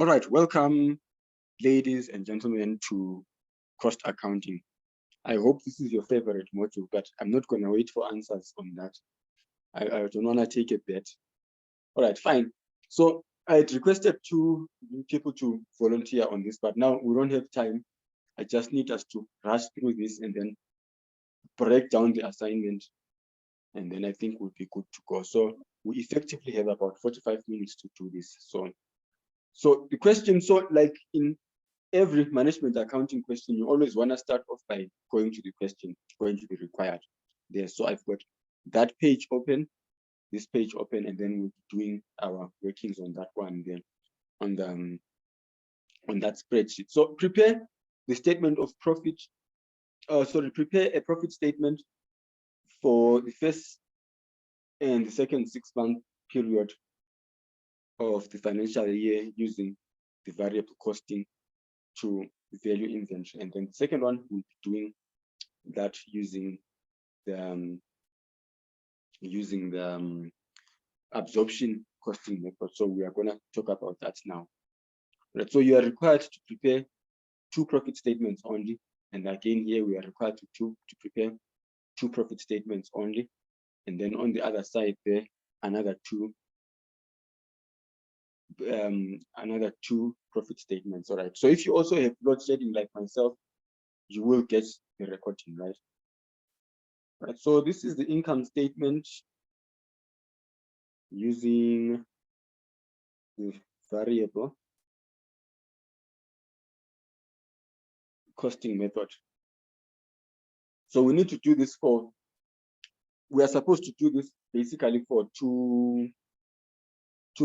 All right, welcome, ladies and gentlemen, to cost accounting. I hope this is your favorite module, but I'm not going to wait for answers on that. I don't want to take a bet. All right, fine. So I had requested two people to volunteer on this, but now we don't have time. I just need us to rush through this and then break down the assignment, and then I think we'll be good to go. So we effectively have about 45 minutes to do this. So the question, so like in every management accounting question, you always want to start off by going to the question going to be required there. So I've got that page open, this page open, and then we'll be doing our workings on that one then on that spreadsheet. So prepare the statement of profit. Prepare a profit statement for the first and the second 6-month period of the financial year using the variable costing to value inventory. And then the second one, we'll be doing that using the absorption costing method. So we are going to talk about that now. Right. So you are required to prepare 2 profit statements only. And again, here we are required to prepare 2 profit statements only. And then on the other side there, another two profit statements. All right. So if you also have load shedding like myself, you will get the recording, right? Right. So this is the income statement using the variable costing method. So we need to do this we are supposed to do this basically for two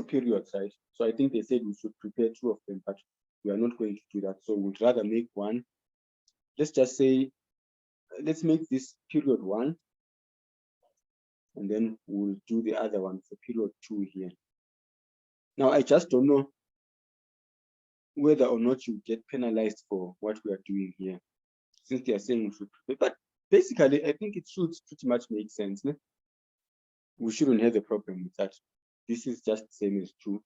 periods, right? So I think they said we should prepare 2 of them, but we are not going to do that. So we'd rather make one. Let's just say, let's make this period 1, and then we'll do the other one for period 2 here. Now, I just don't know whether or not you get penalized for what we are doing here, since they are saying we should prepare. But basically, I think it should pretty much make sense. Ne? We shouldn't have a problem with that. This is just the same as 2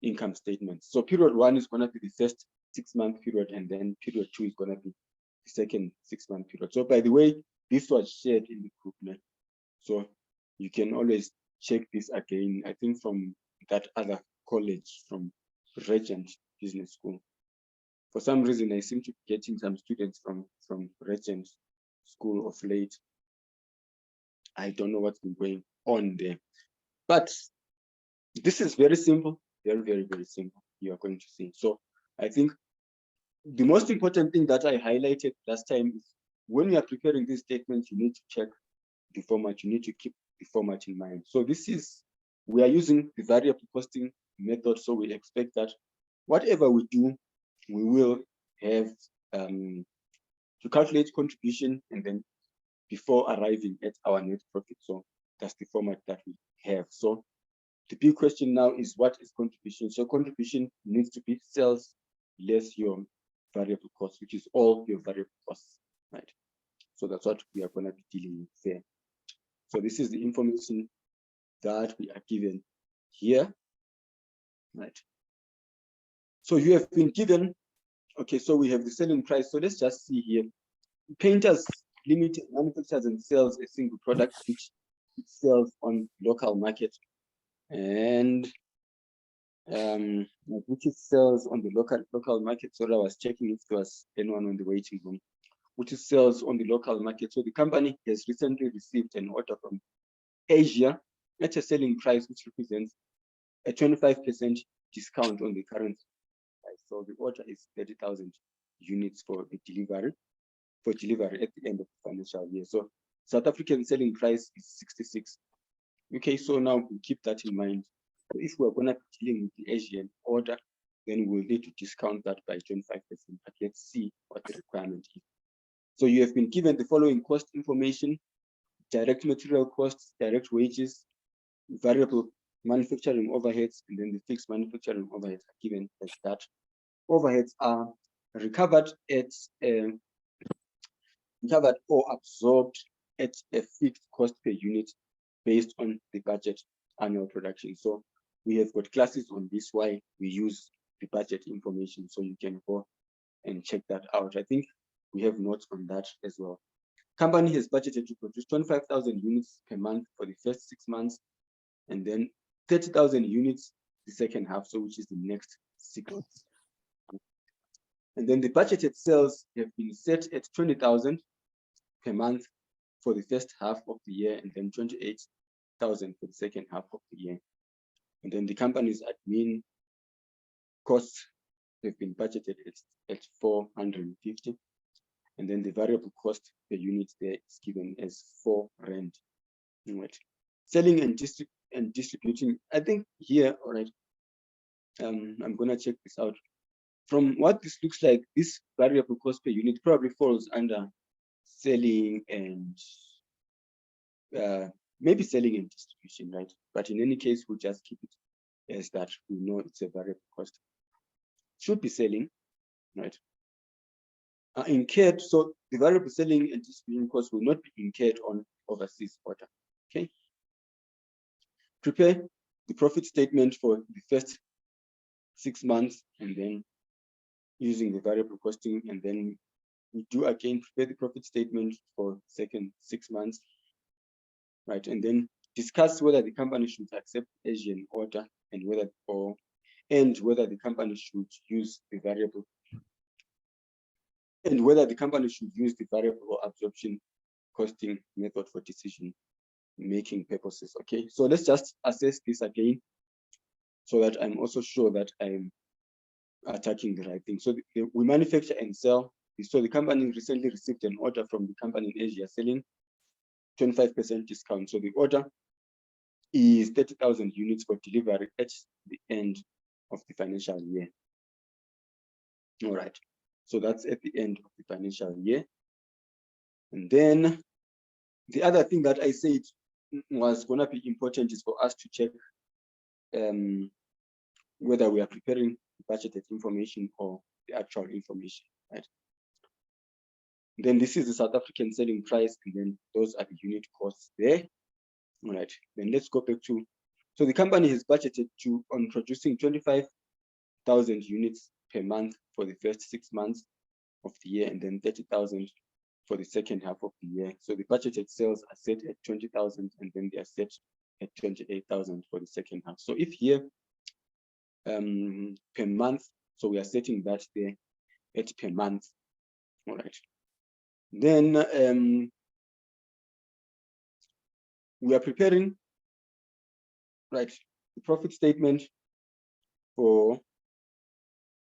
income statements. So period 1 is going to be the first 6-month period, and then period 2 is going to be the second 6-month period. So by the way, this was shared in the group. Ne? So you can always check this again, I think from that other college, from Regent Business School. For some reason, I seem to be getting some students from Regent School of late. I don't know what's been going on there. But this is very simple, very, very, very simple. You are going to see. So I think the most important thing that I highlighted last time is when you are preparing these statements, you need to check the format. You need to keep the format in mind. So we are using the variable costing method. So we expect that whatever we do, we will have to calculate contribution and then before arriving at our net profit. So that's the format that we have. So the big question now is, what is contribution? So contribution needs to be sales less your variable cost, which is all your variable costs, right? So that's what we are going to be dealing with there. So this is the information that we are given here, right? So you have been given, okay, so we have the selling price. So let's just see here. Painters Limited manufactures and sells a single product which it sells on local market, and which it sells on the local market. So I was checking if there was anyone on the waiting room, which it sells on the local market. So the company has recently received an order from Asia at a selling price which represents a 25% discount on the current price. So the order is 30,000 units for delivery at the end of the financial year. So South African selling price is 66. Okay, so now we keep that in mind. So if we're going to be dealing with the Asian order, then we'll need to discount that by 25%. But let's see what the requirement is. So you have been given the following cost information: direct material costs, direct wages, variable manufacturing overheads, and then the fixed manufacturing overheads are given as that. Overheads are recovered or absorbed at a fixed cost per unit based on the budget annual production. So we have got classes on this, why we use the budget information, so you can go and check that out. I think we have notes on that as well. Company has budgeted to produce 25,000 units per month for the first 6 months, and then 30,000 units the second half, so which is the next 6 months. And then the budgeted sales have been set at 20,000 per month for the first half of the year, and then 28,000 for the second half of the year. And then the company's admin costs have been budgeted at 450. And then the variable cost per unit there is given as 4 rand. Right. Selling and distributing, I think here, all right, I'm gonna check this out. From what this looks like, this variable cost per unit probably falls under selling and maybe selling and distribution, right? But in any case, we'll just keep it as that. We know it's a variable cost. Should be selling, right? Incurred, so the variable selling and distribution costs will not be incurred on overseas order. Okay. Prepare the profit statement for the first 6 months, and then using the variable costing, and then we do again prepare the profit statement for second 6 months, right? And then discuss whether the company should accept Asian order and whether the company should use the variable absorption costing method for decision making purposes. Okay, so let's just assess this again so that I'm also sure that I'm attacking the right thing. So we manufacture and sell. So the company recently received an order from the company in Asia selling 25% discount. So the order is 30,000 units for delivery at the end of the financial year. All right, so that's at the end of the financial year. And then the other thing that I said was going to be important is for us to check whether we are preparing budgeted information or the actual information, right? Then this is the South African selling price, and then those are the unit costs there. All right, then let's go back to, so the company has budgeted on producing 25,000 units per month for the first 6 months of the year, and then 30,000 for the second half of the year. So the budgeted sales are set at 20,000, and then they are set at 28,000 for the second half. So if here per month, so we are setting that there at per month. All right. Then we are preparing, right, the profit statement for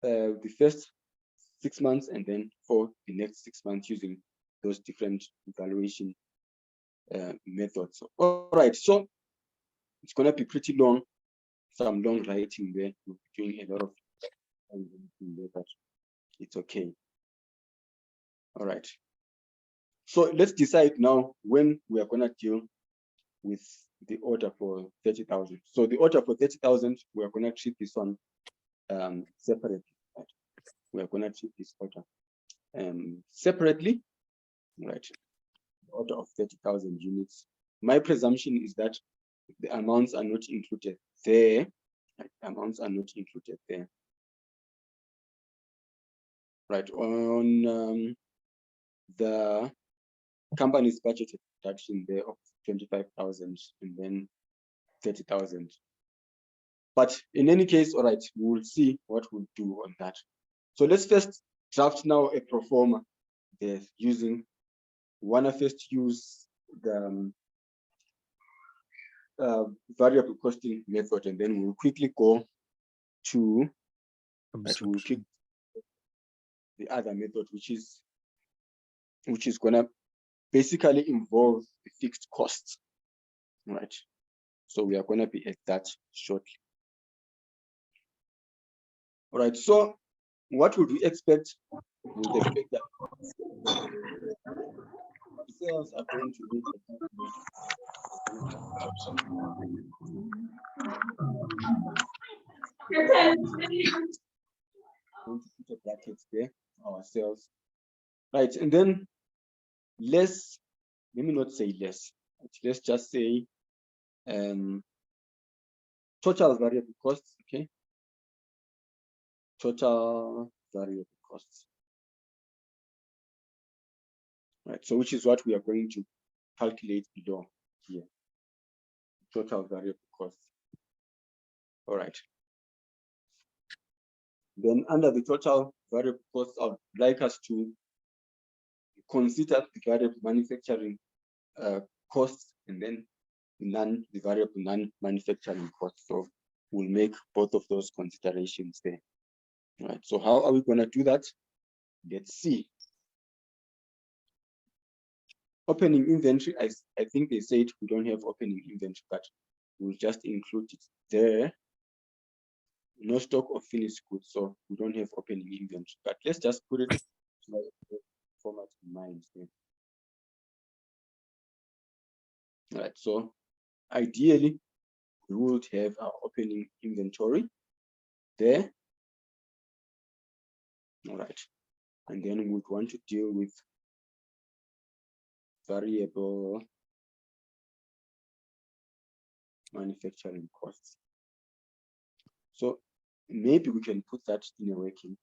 the first 6 months, and then for the next 6 months using those different evaluation methods. All right, so it's going to be pretty long, some long writing there. We'll be doing a lot of there, but it's okay. All right, so let's decide now when we are going to deal with the order for 30,000. So the order for 30,000, we are going to treat this one separately. Right? We are going to treat this order separately, right? The order of 30,000 units. My presumption is that the amounts are not included there. Right? Amounts are not included there. Right, on the company's budgeted production there of 25,000 and then 30,000. But in any case, all right, we'll see what we'll do on that. So let's first draft now a pro forma there using, wanna first use the variable costing method, and then we'll quickly go to the other method, which is gonna basically involve the fixed costs, right? So we are gonna be at that shortly. All right, so what would we expect? We would expect that sales are going to be going to put a bracket there, our sales, right? And then let me not say less, let's just say total variable costs, okay? total variable costs. Right, so which is what we are going to calculate below here. Total variable costs. All right. Then under the total variable costs, I would like us to consider the variable manufacturing costs and then the variable non-manufacturing costs. So we'll make both of those considerations there. All right, so how are we going to do that? Let's see. Opening inventory, I think they said we don't have opening inventory, but we'll just include it there. No stock of finished goods, so we don't have opening inventory, but let's just put it format in mind here. All right, so ideally we would have our opening inventory there. All right, and then we would want to deal with variable manufacturing costs. So maybe we can put that in a working.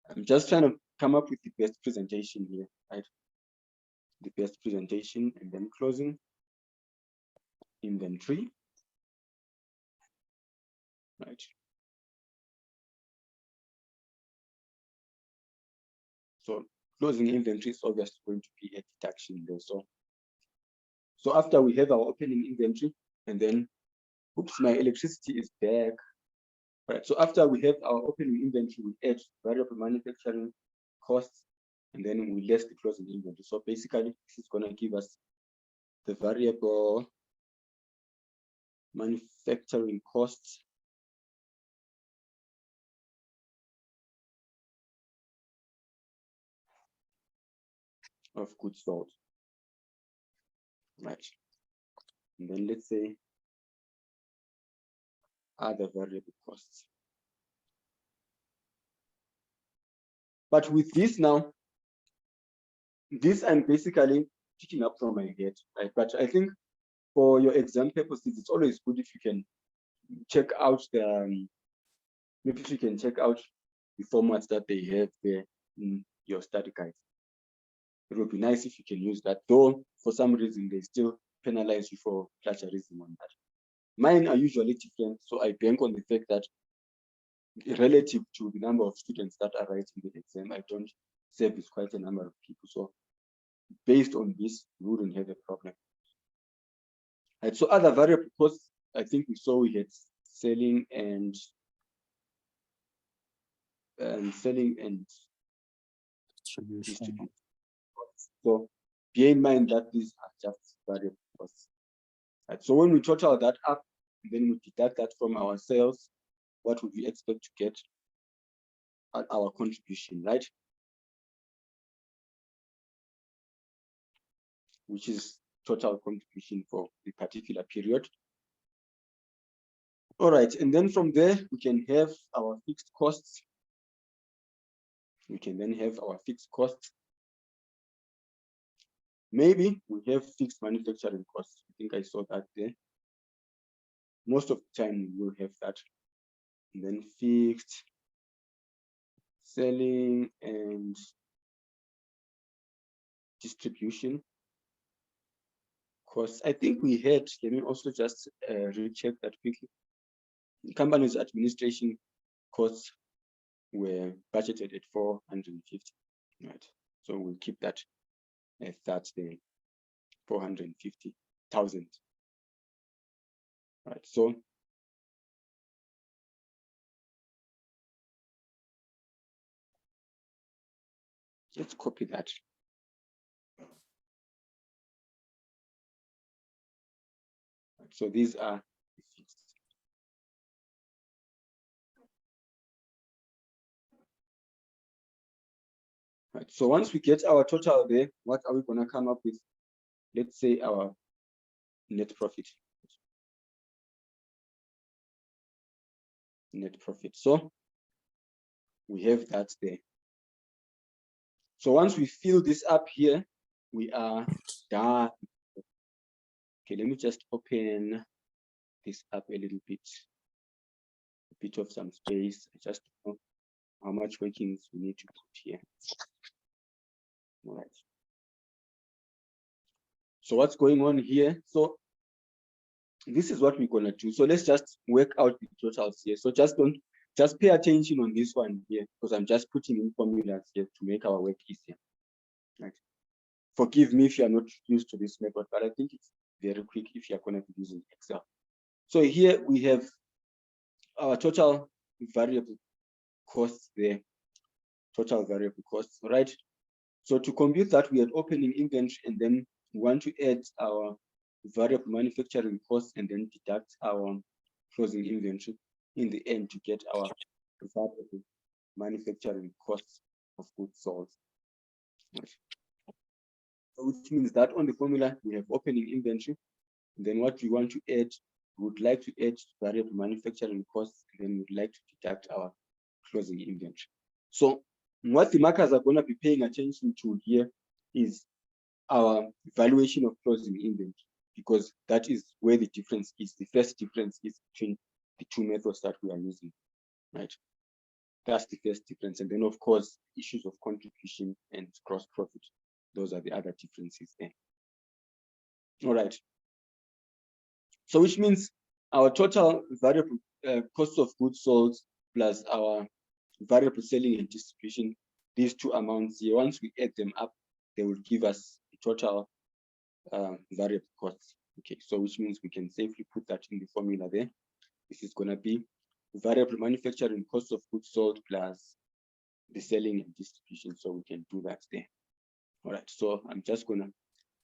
I'm just trying to come up with the best presentation here, right? The best presentation, and then closing inventory, right? So closing inventory is obviously going to be a deduction there. So after we have our opening inventory, and then, oops, my electricity is back. Right, so after we have our opening inventory, we add variable manufacturing costs, and then we less the closing inventory. So basically, this is going to give us the variable manufacturing costs of goods sold. Right, and then let's say other variable costs. But with this now, this I'm basically picking up from my head, right? But I think for your exam purposes, it's always good if you can check out the maybe if you can check out the formats that they have there in your study guide. It would be nice if you can use that, though for some reason they still penalize you for plagiarism on that. Mine are usually different, so I bank on the fact that relative to the number of students that are writing the exam, I don't service quite a number of people. So based on this, we wouldn't have a problem. Right, so other variable costs, I think we saw we had selling and distribution. So bear in mind that these are just variable costs. Right, so when we total that up, then we deduct that from our sales, what would we expect to get at our contribution, right? Which is total contribution for the particular period. All right, and then from there, we can have our fixed costs. We can then have our fixed costs. Maybe we have fixed manufacturing costs. I think I saw that there. Most of the time we will have that. And then fixed selling and distribution costs. I think we had, let me also just recheck that quickly. Company's administration costs were budgeted at 450, right? So we'll keep that at that there, 450,000. Right, so let's copy that. Right, so these are fixed. Right, so once we get our total there, what are we going to come up with? Let's say our net profit. Net profit. So we have that there. So once we fill this up here, we are done. Okay, let me just open this up a little bit. bit of some space just to know how much workings we need to put here. All right. So what's going on here? So this is what we're gonna do. So let's just work out the totals here. So just pay attention on this one here, because I'm just putting in formulas here to make our work easier. Right. Forgive me if you are not used to this method, but I think it's very quick if you're gonna be using Excel. So here we have our total variable costs there, total variable costs, right? So to compute that, we had opening inventory, and then we want to add our variable manufacturing costs and then deduct our closing inventory in the end to get our variable manufacturing costs of goods sold. Right. So which means that on the formula we have opening inventory, and then what we want to add, we would like to add variable manufacturing costs, and then we'd like to deduct our closing inventory. So what the markers are going to be paying attention to here is our valuation of closing inventory, because that is where the difference is. The first difference is between the two methods that we are using, right? That's the first difference. And then, of course, issues of contribution and gross profit. Those are the other differences there. All right. So which means our total variable cost of goods sold plus our variable selling and distribution, these two amounts here, once we add them up, they will give us the total variable costs. Okay, so which means we can safely put that in the formula there. This is going to be variable manufacturing cost of goods sold plus the selling and distribution. So we can do that there. All right, so I'm just going to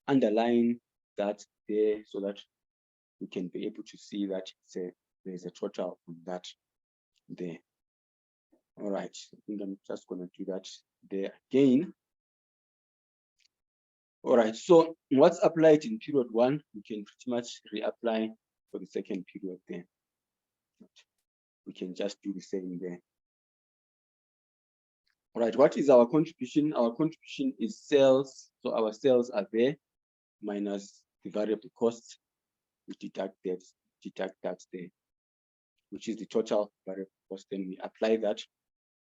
underline that there so that we can be able to see that there's a total on that there. All right, I think I'm just going to do that there again. All right, so what's applied in period 1, we can pretty much reapply for the second period there. We can just do the same there. All right, what is our contribution? Our contribution is sales. So our sales are there minus the variable costs. We deduct that there, which is the total variable cost. Then we apply that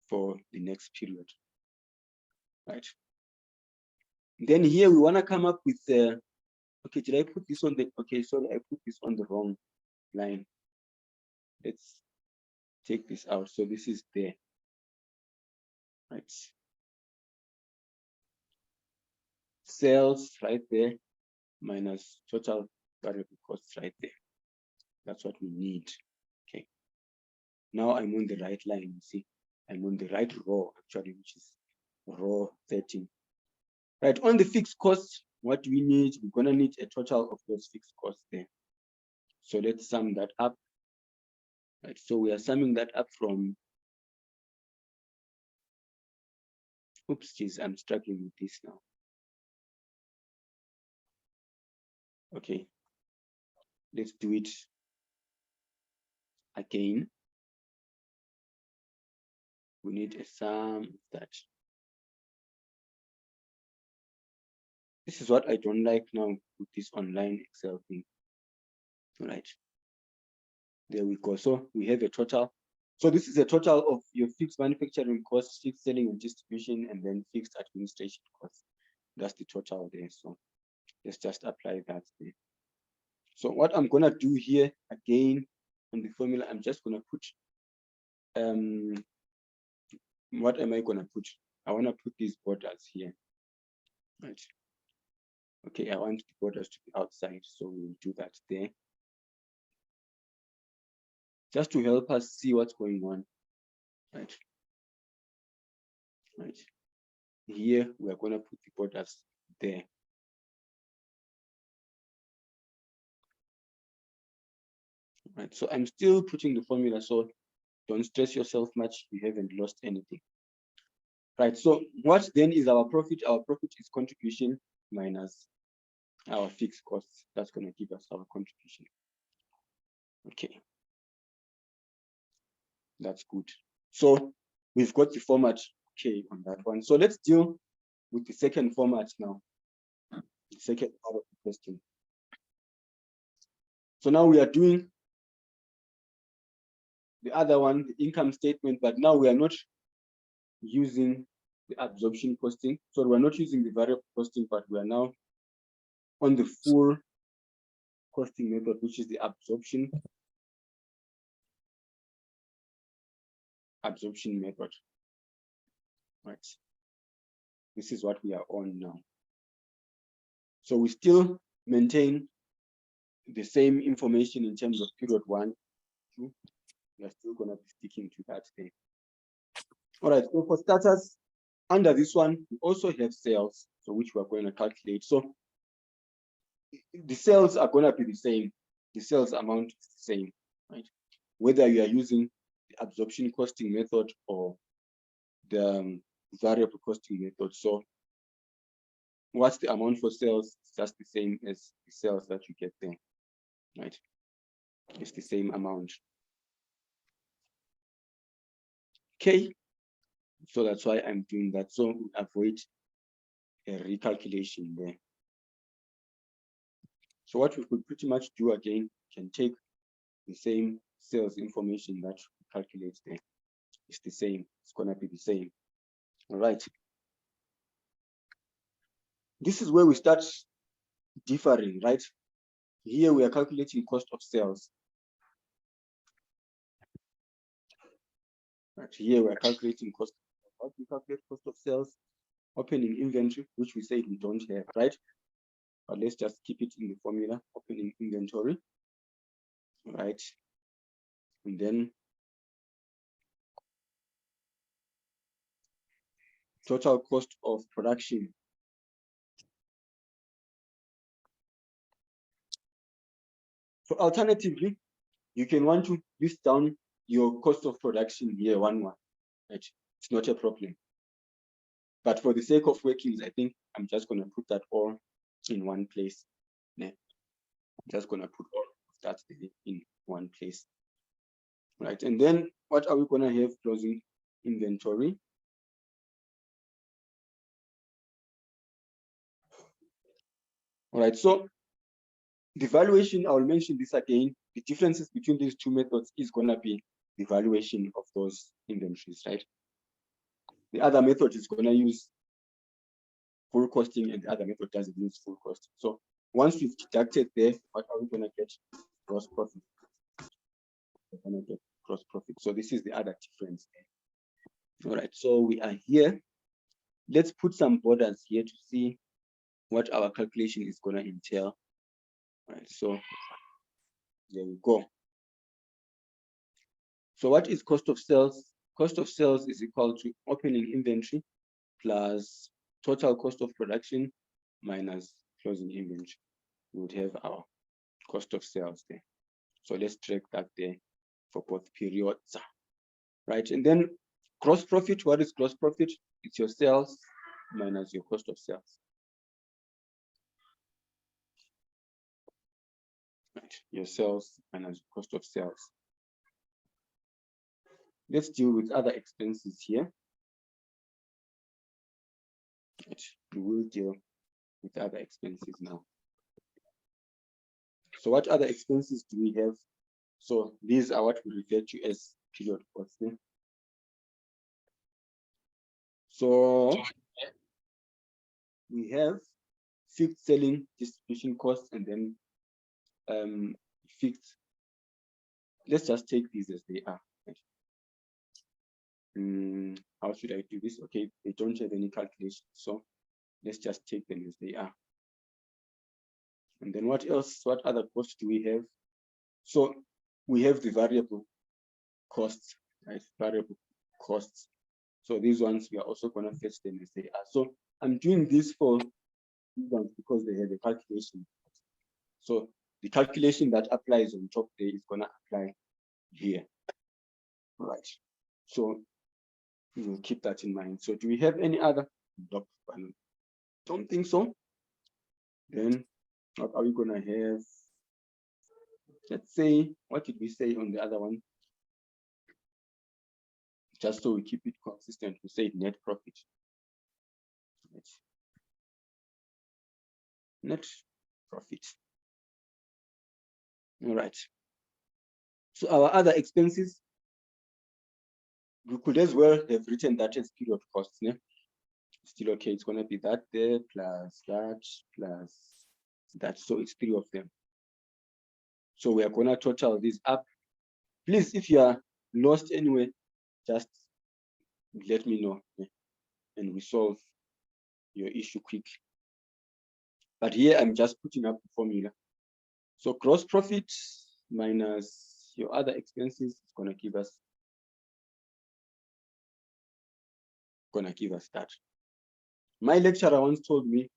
for the next period, right? Then here we want to come up with the, okay, did I put this on the, okay, sorry, I put this on the wrong line. Let's take this out. So this is there, right? Sales right there minus total variable costs right there. That's what we need. Okay. Now I'm on the right line. You see, I'm on the right row actually, which is row 13. Right, on the fixed costs, what do we need? We're gonna need a total of those fixed costs there. So let's sum that up. Right, so we are summing that up from, oops, geez, I'm struggling with this now. Okay, let's do it again. We need a sum of that. This is what I don't like now with this online Excel thing. All right, there we go. So we have a total. So this is a total of your fixed manufacturing costs, fixed selling and distribution, and then fixed administration costs. That's the total there. So let's just apply that there. So what I'm gonna do here again on the formula, I'm just gonna put, what am I gonna put? I wanna put these borders here, right? Okay, I want the borders to be outside, so we'll do that there. Just to help us see what's going on, right? Right. Here, we are gonna put the borders there. Right, so I'm still putting the formula, so don't stress yourself much, you haven't lost anything. Right, so what then is our profit? Our profit is contribution minus our fixed costs. That's going to give us our contribution. Okay, that's good. So we've got the format okay on that one. So let's deal with the second format now, the second part of the question. So now we are doing the other one, the income statement, but now we are not using the absorption costing. So we're not using the variable costing, but we are now on the full costing method, which is the absorption method. Right. This is what we are on now. So we still maintain the same information in terms of period 1, 2. We are still going to be sticking to that thing. All right, so for starters, under this one, we also have sales, so which we're going to calculate. So the sales are going to be the same. The sales amount is the same, right? Whether you are using the absorption costing method or the variable costing method. So what's the amount for sales? It's just the same as the sales that you get there, right? It's the same amount. Okay, so that's why I'm doing that. So we avoid a recalculation there. So what we could pretty much do again, can take the same sales information that we calculate there. It's the same, it's gonna be the same. All right. This is where we start differing, right? Here we are calculating cost of sales. Right, here we are calculating cost. How do we calculate cost of sales? Opening inventory, which we said we don't have, right? But let's just keep it in the formula, opening inventory, right? And then total cost of production. So alternatively, you can want to list down your cost of production here, one, right? It's not a problem. But for the sake of workings, I think I'm just going to put that all in one place. Yeah. I'm just going to put all of that in one place. Right. And then what are we going to have closing inventory? All right. So the valuation, I'll mention this again. The differences between these two methods is going to be the valuation of those inventories, right? The other method is going to use full costing and the other method doesn't use full costing. So once we've deducted there, what are we going to get? Gross profit. We're going to get gross profit. So this is the other difference there. All right, so we are here. Let's put some borders here to see what our calculation is going to entail. All right, so there we go. So what is cost of sales? Cost of sales is equal to opening inventory plus total cost of production minus closing inventory. We would have our cost of sales there. So let's track that there for both periods, right? And then gross profit, what is gross profit? It's your sales minus your cost of sales. Right, your sales minus cost of sales. Let's deal with other expenses here. Right, we will deal with other expenses now. So what other expenses do we have? So these are what we refer to as period costing. So we have fixed selling distribution costs and then fixed. Let's just take these as they are. How should I do this? Okay, they don't have any calculation, so let's just take them as they are. And then what else? What other costs do we have? So we have the variable costs, right? Variable costs. So these ones we are also going to fetch them as they are. So I'm doing this for these ones because they have a calculation. So the calculation that applies on top there is going to apply here. All right. So we'll keep that in mind. So do we have any other block? Don't think so. Then what are we going to have? Let's say, what did we say on the other one? Just so we keep it consistent, we say net profit. Net profit. All right. So our other expenses, we could as well have written that as period costs. Yeah? Still okay, it's going to be that there plus that plus that. So it's three of them. So we are going to total this up. Please, if you are lost anyway, just let me know, yeah? And we solve your issue quickly. But here I'm just putting up the formula. So gross profit minus your other expenses is going to give us that. My lecturer once told me,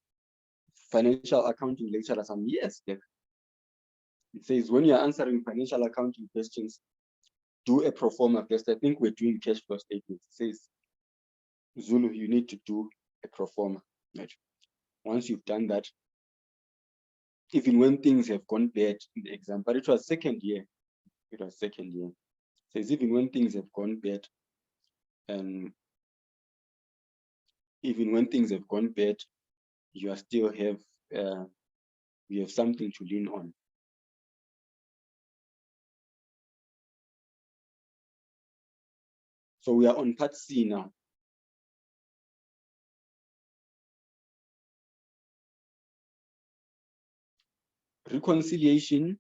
financial accounting lecturer some years back, it says when you're answering financial accounting questions, do a pro forma first. I think we're doing cash flow statements. It says, Zulu, you need to do a pro forma. Right? Once you've done that, even when things have gone bad in the exam, but it was second year. It says even when things have gone bad, and even when things have gone bad, you are still have we have something to lean on. So we are on part C now. Reconciliation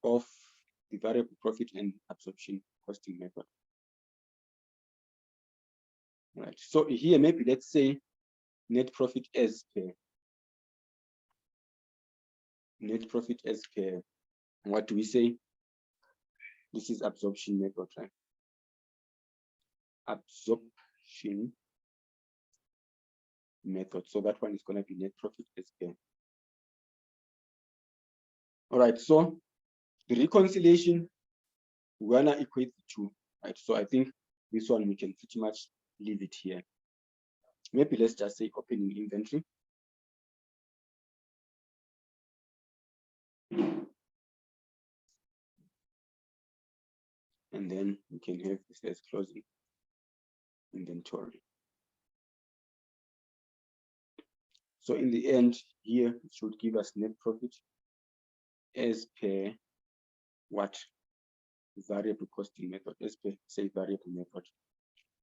of the variable profit and absorption costing method. Right. So here, maybe let's say net profit as per. Net profit as per. What do we say? This is absorption method, right? Absorption method. So that one is going to be net profit as per. All right. So the reconciliation, we're going to equate the two, right? So I think this one we can pretty much leave it here. Maybe let's just say opening inventory. And then we can have this as closing inventory. So in the end, here it should give us net profit as per what? Variable costing method, as per say variable method.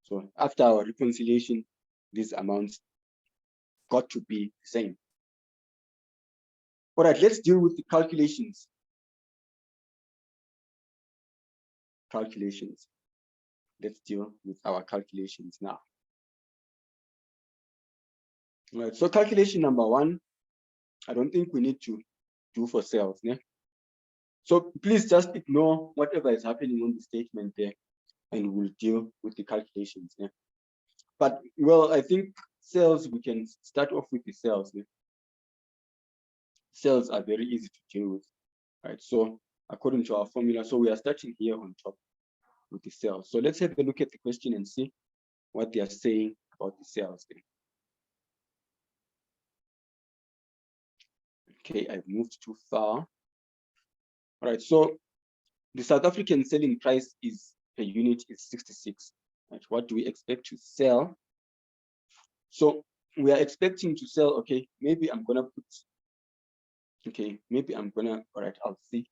So after our reconciliation, these amounts got to be the same. All right, let's deal with the calculations. Let's deal with our calculations now. All right, so calculation number one, I don't think we need to do for sales. Yeah? So please just ignore whatever is happening on the statement there, and we'll deal with the calculations. Yeah? But well, I think sales, we can start off with the sales. Yeah? Sales are very easy to deal with, right? So according to our formula, so we are starting here on top with the sales. So let's have a look at the question and see what they are saying about the sales there. Okay, I've moved too far. All right, so the South African selling price is per unit is 66. Right? What do we expect to sell? So we are expecting to sell, okay, maybe I'm gonna put, okay, maybe I'm gonna, all right, I'll see.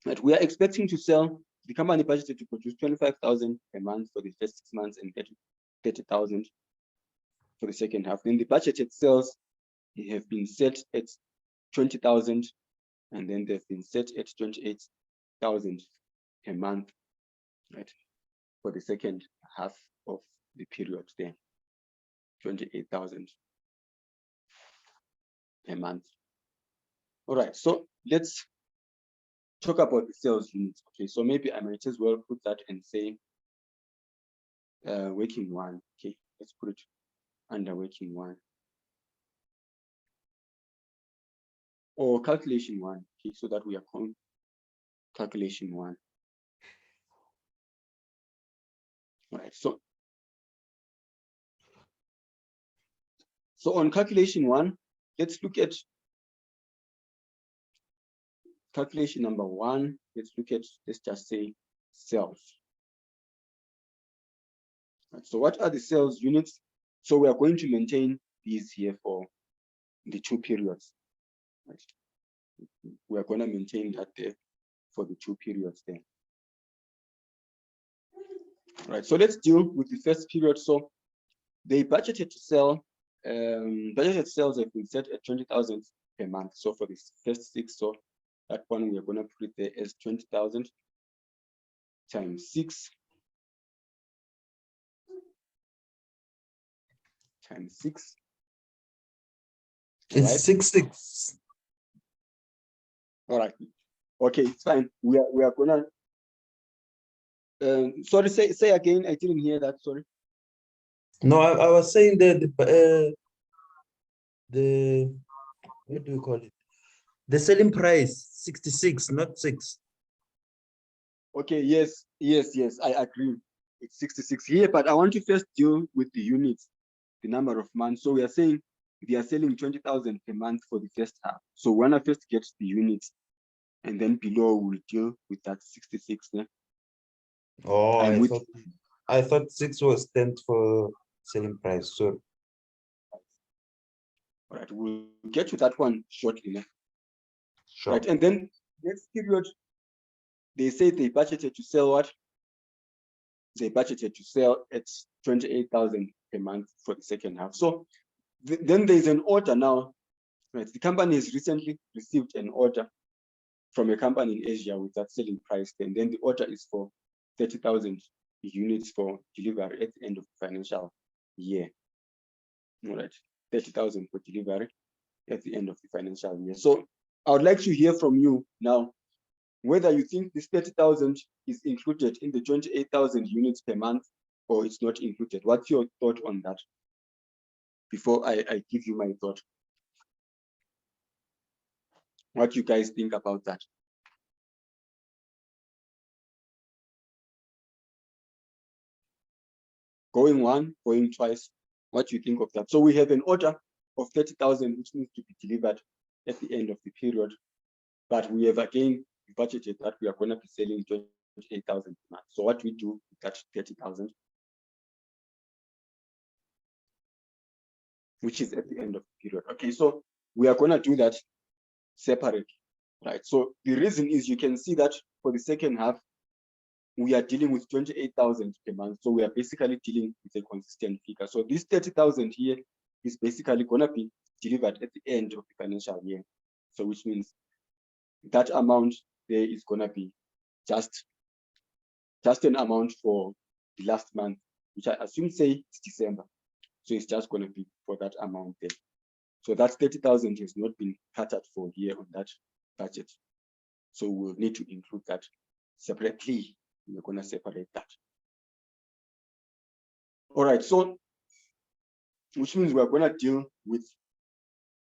Right, we are expecting to sell, the company budgeted to produce 25,000 per month for the first 6 months and 30,000 for the second half. Then the budgeted sales have been set at 20,000, and then they've been set at 28,000 per month, right, for the second half of the period there, 28,000 per month. All right, so let's talk about the sales units. Okay, so maybe I might as well put that and say working one. Okay, let's put it under working one. Or calculation one, okay, so that we are calling calculation one. All right, so on calculation one, let's look at calculation number one. Let's look at, let's just say sales. Right, so what are the sales units? So we are going to maintain these here for the two periods. Right. We are going to maintain that there for the 2 periods there. Right, so let's deal with the first period. So they budgeted to sell, budgeted sales have been set at 20,000 per month. So for this first 6, so that one we are going to put it there as 20,000 times 6 times 6. It's right? 6. All right. Okay, it's fine. We are gonna. Sorry, say again. I didn't hear that. Sorry. No, I was saying the what do you call it? The selling price 66, not 6. Okay. Yes. I agree. It's 66 here, but I want to first deal with the units, the number of months. So we are saying they are selling 20,000 per month for the first half. So when I first get the units, and then below we'll deal with that 66. Yeah? Oh, I'm with I thought 6 was stand for selling price. So all right, we'll get to that one shortly. Yeah? sure. Right, and then next period, they say they budgeted to sell what? They budgeted to sell at 28,000 per month for the second half. So then there's an order now. Right, the company has recently received an order from a company in Asia with that selling price, and then the order is for 30,000 units for delivery at the end of the financial year. All right, 30,000 for delivery at the end of the financial year. So I would like to hear from you now whether you think this 30,000 is included in the 28,000 units per month or it's not included. What's your thought on that? Before I give you my thought. What you guys think about that? Going one, going twice. What do you think of that? So we have an order of 30,000 which needs to be delivered at the end of the period, but we have again budgeted that we are going to be selling 28,000 per month. So what we do with that 30,000, which is at the end of the period. Okay, so we are going to do that separately, right? So the reason is you can see that for the second half, we are dealing with 28,000 per month. So we are basically dealing with a consistent figure. So this 30,000 here is basically going to be delivered at the end of the financial year. So which means that amount there is going to be just an amount for the last month, which I assume say it's December. So it's just going to be for that amount there. So that 30,000 has not been catered for here on that budget. So we'll need to include that separately. We're going to separate that. All right, so which means we're going to deal with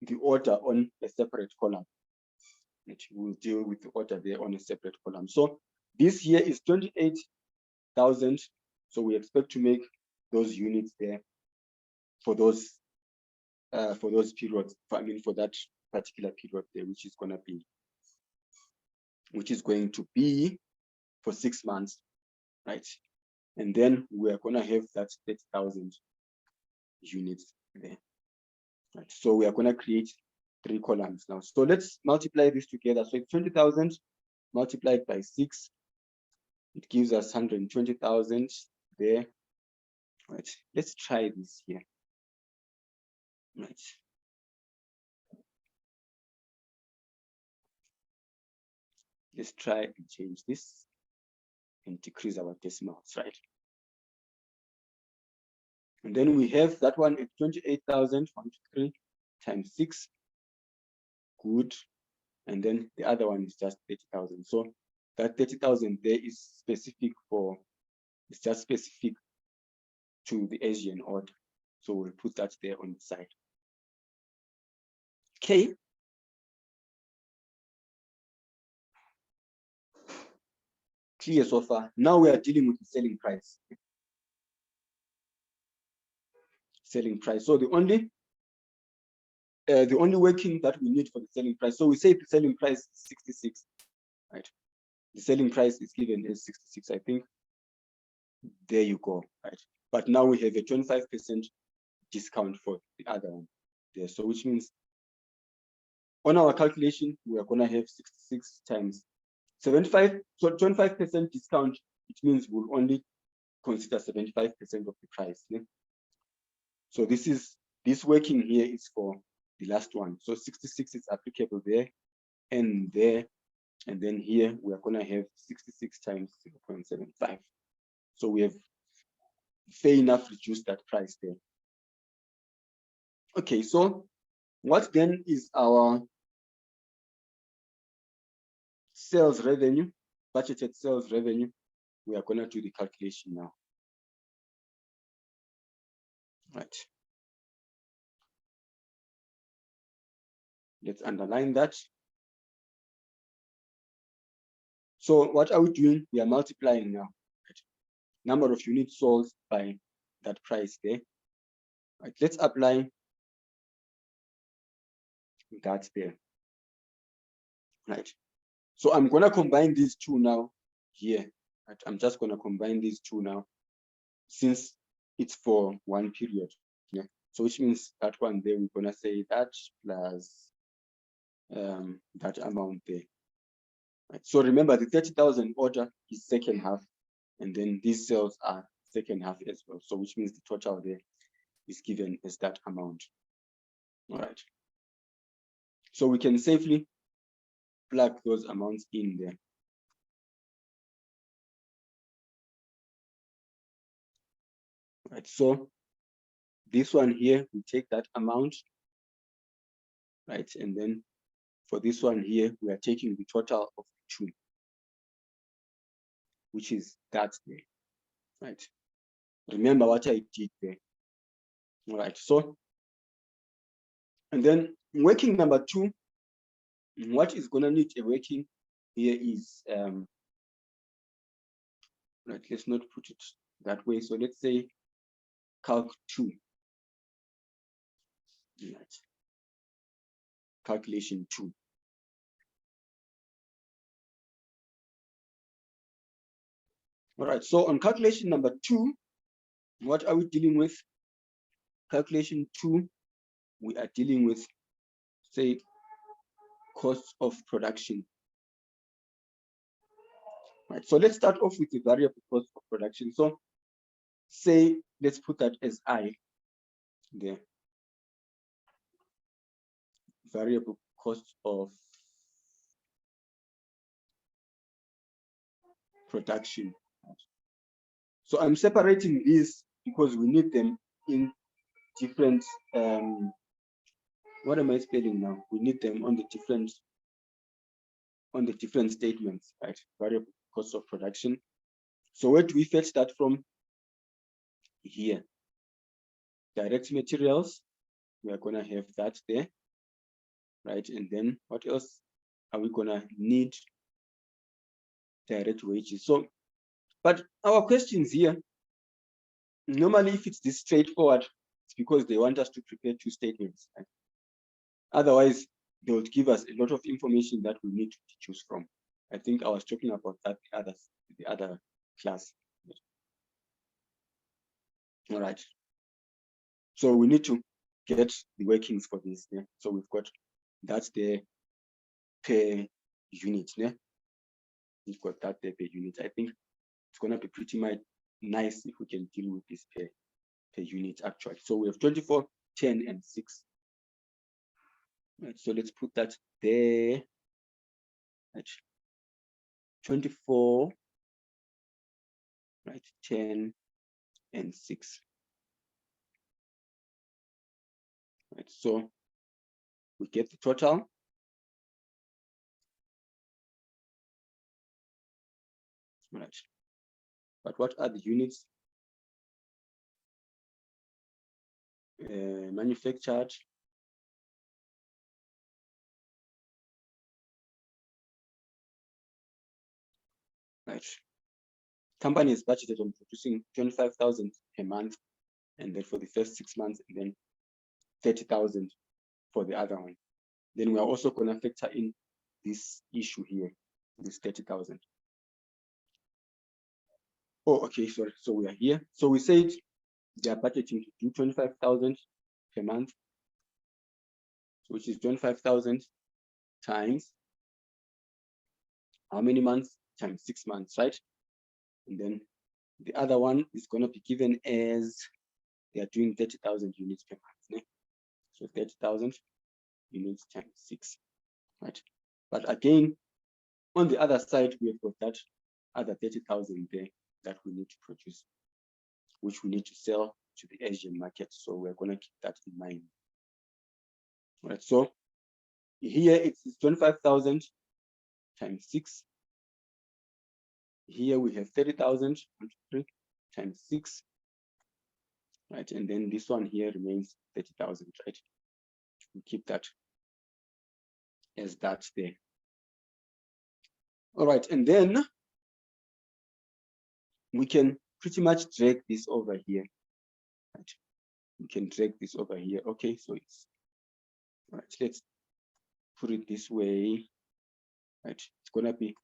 the order on a separate column. We'll deal with the order there on a separate column. So this here is 28,000. So we expect to make those units there for those periods. I mean, for that particular period there, which is going to be for 6 months, right? And then we are going to have that 30,000 units there, right? So we are going to create 3 columns now. So let's multiply this together. So it's 20,000 multiplied by 6. It gives us 120,000 there, right? Let's try this here, right? Let's try and change this and decrease our decimals, right? And then we have that one at 28,123 times 6. Good. And then the other one is just 30,000. So that 30,000 there is specific for, it's just specific to the Asian order. So we'll put that there on the side. Okay. Clear so far. Now we are dealing with the selling price. Selling price. So the only working that we need for the selling price. So we say the selling price is 66, right? The selling price is given as 66. I think there you go, right? But now we have a 25% discount for the other one there. So which means on our calculation, we are gonna have 66 times 75. So 25% discount, it means we'll only consider 75% of the price. Yeah? So this working here is for the last one. So 66 is applicable there and there. And then here we are gonna have 66 times 0.75. So we have fair enough reduced that price there. Okay, so what then is our sales revenue, budgeted sales revenue? We are gonna do the calculation now. Right. Let's underline that. So what are we doing? We are multiplying now. Right. Number of units sold by that price there. Right. Let's apply that there. Right. So I'm gonna combine these two now here. Right. I'm just gonna combine these two now, since it's for one period. Yeah. So which means that one there, we're gonna say that plus that amount there. Right. So remember, the 30,000 order is second half, and then these sales are second half as well. So which means the total there is given as that amount. All right. So we can safely plug those amounts in there. Right. So this one here, we take that amount, right? And then for this one here, we are taking the total of the two, which is that there, right? Remember what I did there. All right. So, and then working number two, what is gonna need a working here is right. Let's not put it that way. So let's say calc 2. Right. Calculation 2. All right. So on calculation number 2, what are we dealing with? Calculation 2, we are dealing with, say, cost of production. Right. So let's start off with the variable cost of production. So say, let's put that as I there. Variable cost of production. So I'm separating these because we need them in different, what am I spelling now? We need them on the different statements, right? Variable cost of production. So where do we fetch that from? Here. Direct materials, we are gonna have that there, right? And then what else are we gonna need? Direct wages. So, but our questions here, normally if it's this straightforward, it's because they want us to prepare two statements, right? Otherwise, they would give us a lot of information that we need to choose from. I think I was talking about that the other class. All right. So we need to get the workings for this. Yeah? So we've got that's the per unit. Yeah? We've got that there per unit. I think it's gonna be pretty much nice if we can deal with this per unit actually. So we have 24, 10, and 6. Right, so let's put that there. Right. 24, right, 10, and 6. Right, so we get the total. Right. But what are the units? Manufactured. Right. Company is budgeted on producing 25,000 a month, and then for the first 6 months, and then 30,000 for the other one. Then we are also going to factor in this issue here, this 30,000. Oh, okay, sorry. So we are here. So we said they are budgeting to do 25,000 per month, which is 25,000 times how many months? Times 6 months, right? And then the other one is going to be given as they are doing 30,000 units per month. So 30,000 units times 6, right? But again, on the other side, we have got that other 30,000 there that we need to produce, which we need to sell to the Asian market. So we're going to keep that in mind. All right, so here it's 25,000 times 6. Here we have 30,000 times 6, right? And then this one here remains 30,000, right? We keep that as that there. All right, and then we can pretty much drag this over here, right? We can drag this over here. Okay, so it's all right. Let's put it this way, right? It's gonna be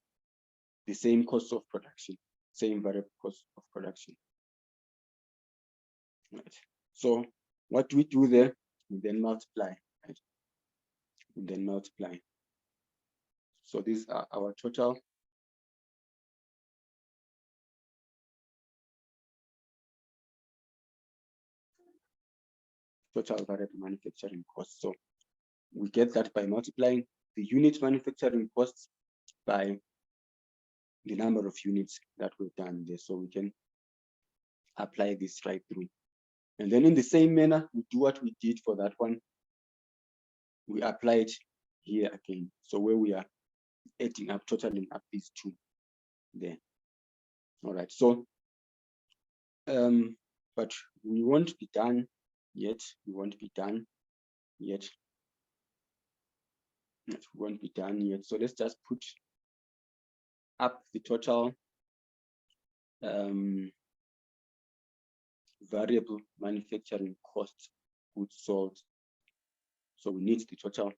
the same cost of production, same variable cost of production, right? So what do we do there? We then multiply, right? We then multiply. So these are our total variable manufacturing costs. So we get that by multiplying the unit manufacturing costs by the number of units that we've done there. So we can apply this right through. And then in the same manner, we do what we did for that one. We apply it here again. So where we are adding up, totaling up these two there. All right, so but we won't be done yet. We won't be done yet. We won't be done yet. So let's just put up the total variable manufacturing cost goods sold. So we need the total,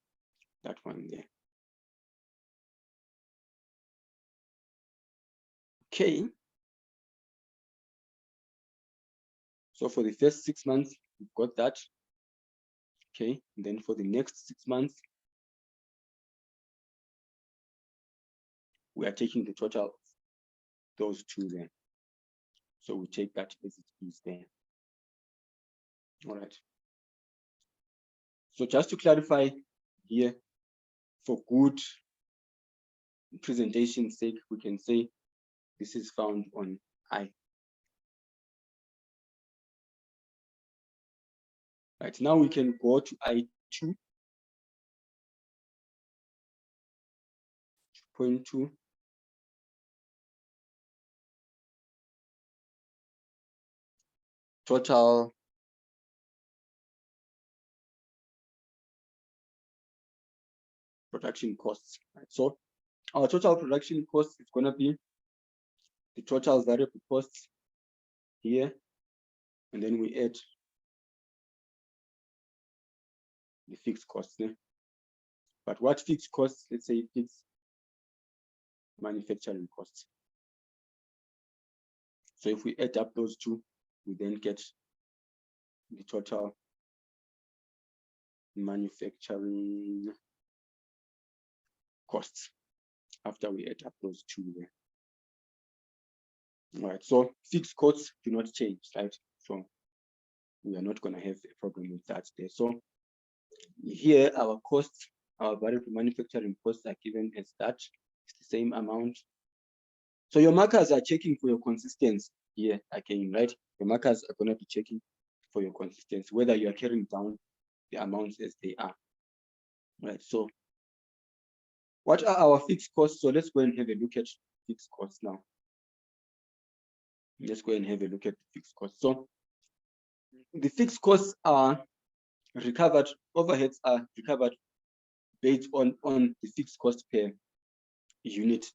that one there. Okay. So for the first 6 months, we've got that. Okay, and then for the next 6 months, we are taking the total of those two there. So we take that as it is there. All right. So just to clarify here, for good presentation sake, we can say this is found on I. Right, now we can go to I2. 2.2. Total production costs. Right? So our total production cost is going to be the total variable costs here, and then we add the fixed costs. But what fixed costs? Let's say fixed manufacturing costs. So if we add up those two, we then get the total manufacturing costs after we add up those two there. All right, so fixed costs do not change, right? So we are not going to have a problem with that there. So here our costs, our variable manufacturing costs are given as that. It's the same amount. So your markers are checking for your consistency here again, right? Your markers are going to be checking for your consistency, whether you are carrying down the amounts as they are, right? So what are our fixed costs? So let's go and have a look at fixed costs now. Let's go and have a look at the fixed costs. So the fixed costs are recovered, overheads are recovered based on the fixed cost per unit,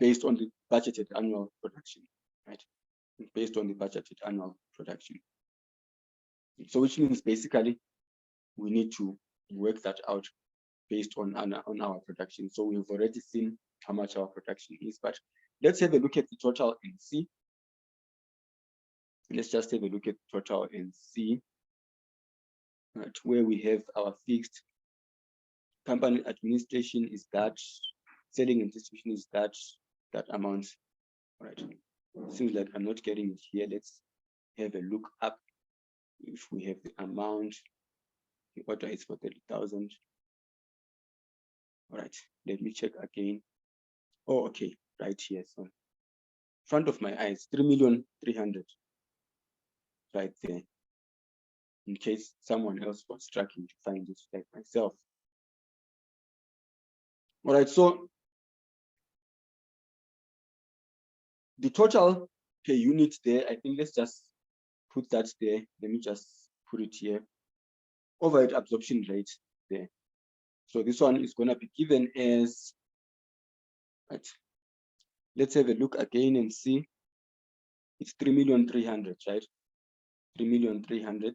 based on the budgeted annual production, right? Based on the budgeted annual production. So which means basically we need to work that out based on our production. So we've already seen how much our production is, but let's have a look at the total and see. Let's just have a look at the total and see, right, where we have our fixed company administration is that, selling and distribution is that amount. All right. Seems like I'm not getting it here. Let's have a look up if we have the amount. The order is for 30,000. All right, let me check again. Oh, okay, right here. So, front of my eyes, 3,300,000 right there. In case someone else was struggling to find it, like myself. All right, so the total per unit there, I think let's just put that there. Let me just put it here. Overhead absorption rate there. So this one is going to be given as, right, let's have a look again and see. It's 3,300,000, right? 3,300,000.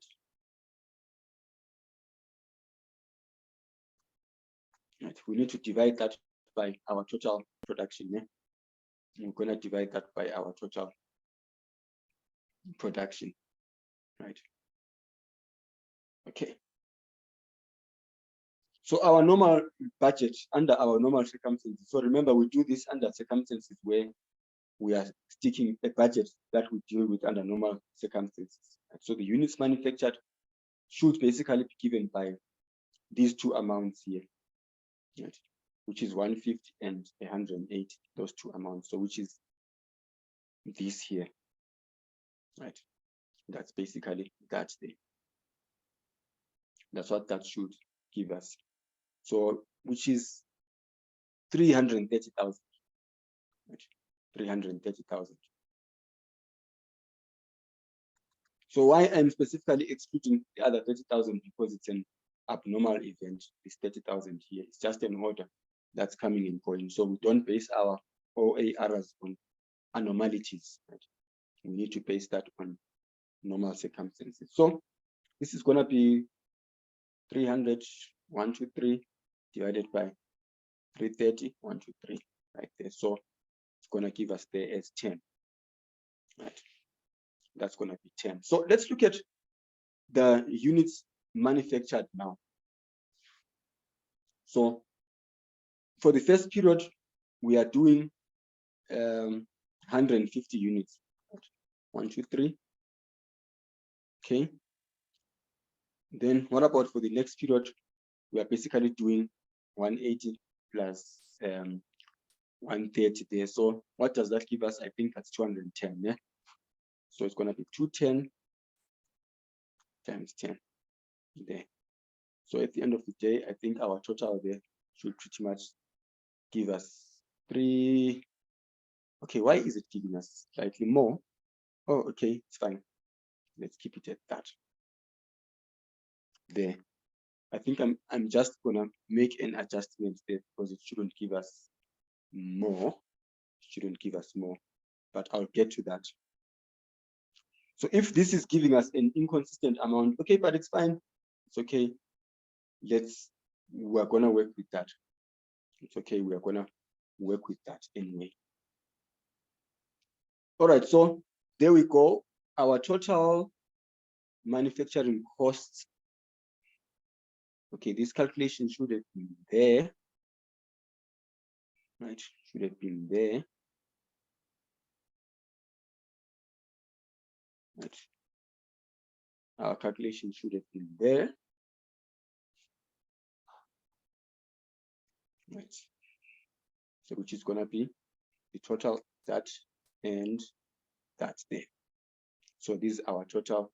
Right. We need to divide that by our total production. Yeah? We're going to divide that by our total production, right? Okay. So our normal budget under our normal circumstances. So remember, we do this under circumstances where we are sticking a budget that we deal with under normal circumstances. Right? So the units manufactured should basically be given by these two amounts here, right? Which is 150 and 180, those two amounts. So which is this here, right? That's basically that there. That's what that should give us. So which is 330,000, right? 330,000. So why I'm specifically excluding the other 30,000, because it's an abnormal event. This 30,000 here, it's just an order that's coming in point. So we don't base our OARs on anomalies, right? We need to base that on normal circumstances. So this is going to be 300, 123 divided by 330, 123, right there. So it's going to give us there as 10, right? That's going to be 10. So let's look at the units manufactured now. So for the first period, we are doing 150 units. 1, 2, 3. Okay. Then what about for the next period? We are basically doing 180 plus 130 there. So what does that give us? I think that's 210. Yeah. So it's going to be 210 times 10 there. So at the end of the day, I think our total there should pretty much give us 3. Okay, why is it giving us slightly more? Oh, okay, it's fine. Let's keep it at that. There. I think I'm just gonna make an adjustment there because it shouldn't give us more. It shouldn't give us more, but I'll get to that. So if this is giving us an inconsistent amount, okay, but it's fine. It's okay. We're gonna work with that. It's okay, we're gonna work with that anyway. All right, so there we go. Our total manufacturing costs. Okay, this calculation should have been there. Right, should have been there. Right. Our calculation should have been there. Right. So which is gonna be the total that and that there. So this is our total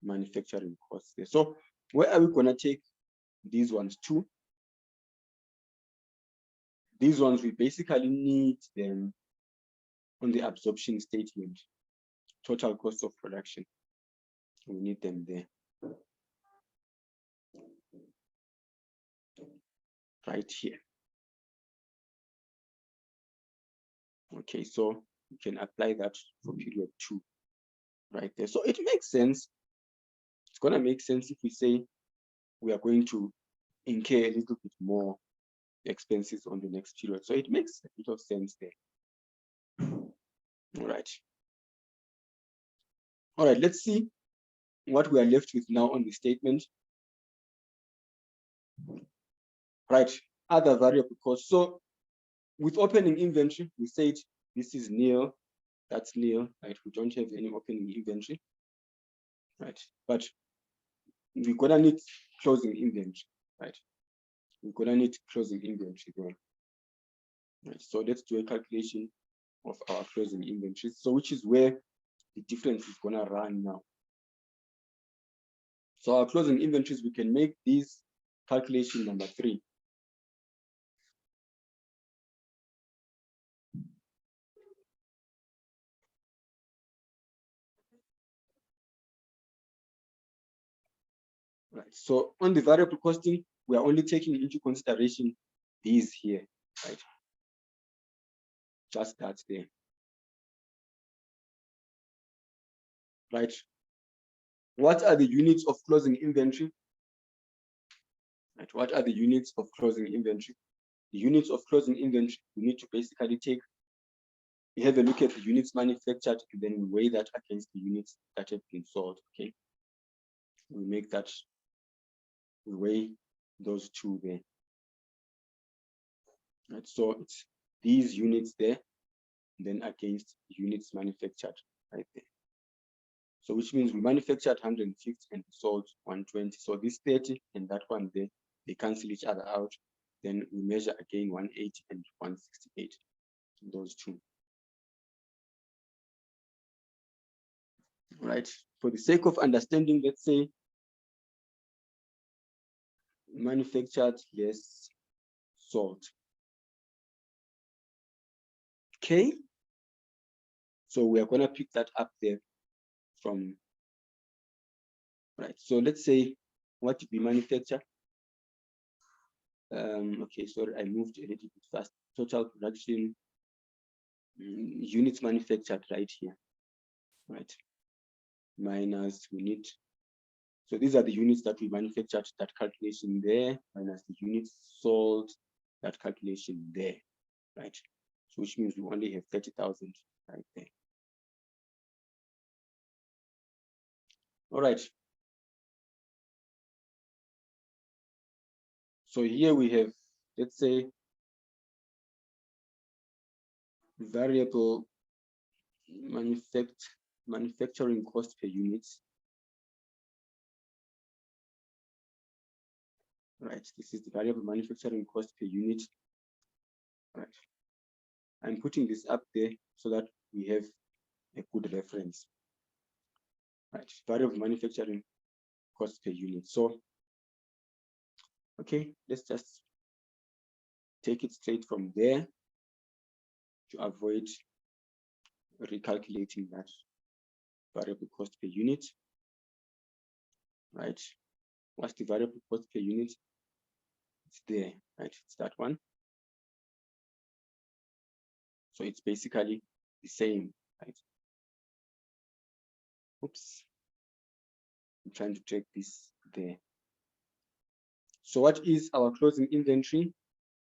manufacturing costs there. So where are we gonna take these ones to? These ones we basically need them on the absorption statement. Total cost of production. We need them there. Right here. Okay, so you can apply that for period 2 right there. So it makes sense. It's gonna make sense if we say we are going to incur a little bit more expenses on the next period. So it makes a bit of sense there. All right. All right, let's see what we are left with now on the statement. right? Other variable costs. So with opening inventory, we said this is nil, that's nil, right? We don't have any opening inventory, right? But we're gonna need closing inventory, right? We're gonna need closing inventory there. Right. So let's do a calculation of our closing inventories. So which is where the difference is gonna run now. So our closing inventories, we can make this calculation number 3. Right. So on the variable costing, we are only taking into consideration these here, right? Just that there. Right. What are the units of closing inventory? Right. What are the units of closing inventory? The units of closing inventory, we need to basically have a look at the units manufactured, and then we weigh that against the units that have been sold. Okay. We make that, we weigh those two there. Right. So it's these units there, then against units manufactured right there. So which means we manufactured 150 and sold 120. So this 30 and that one there, they cancel each other out. Then we measure again 180 and 168, those two. Right. For the sake of understanding, let's say manufactured less sold. Okay. So we are going to pick that up there from, right. So let's say what did we manufacture? Okay, sorry, I moved a little bit fast. Total production units manufactured right here, right? Minus we need, so these are the units that we manufactured, that calculation there, minus the units sold, that calculation there, right? So which means we only have 30,000 right there. All right. So here we have, let's say, variable manufacturing cost per unit. Right, this is the variable manufacturing cost per unit. Right. I'm putting this up there so that we have a good reference. Right, variable manufacturing cost per unit. So, okay, let's just take it straight from there to avoid recalculating that variable cost per unit. Right, what's the variable cost per unit? It's there, right? It's that one. So it's basically the same, right? Oops, I'm trying to check this there. So what is our closing inventory?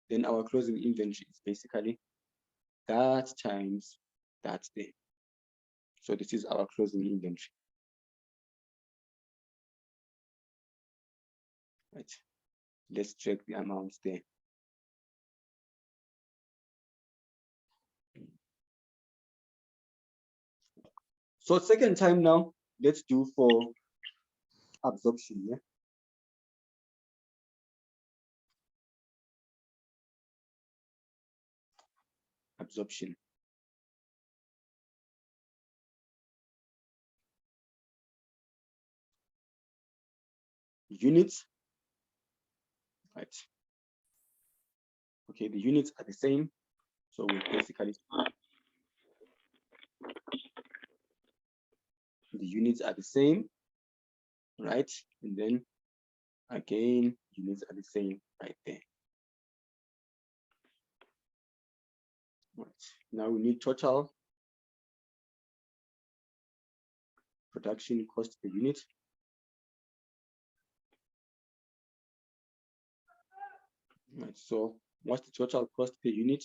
Then our closing inventory is basically that times that there. So this is our closing inventory. Right. Let's check the amounts there. So second time now, let's do for absorption. Yeah. Absorption. Units. Right. Okay, the units are the same. So we basically, the units are the same, right? And then again, units are the same right there. Right. Now we need total production cost per unit. Right. So what's the total cost per unit?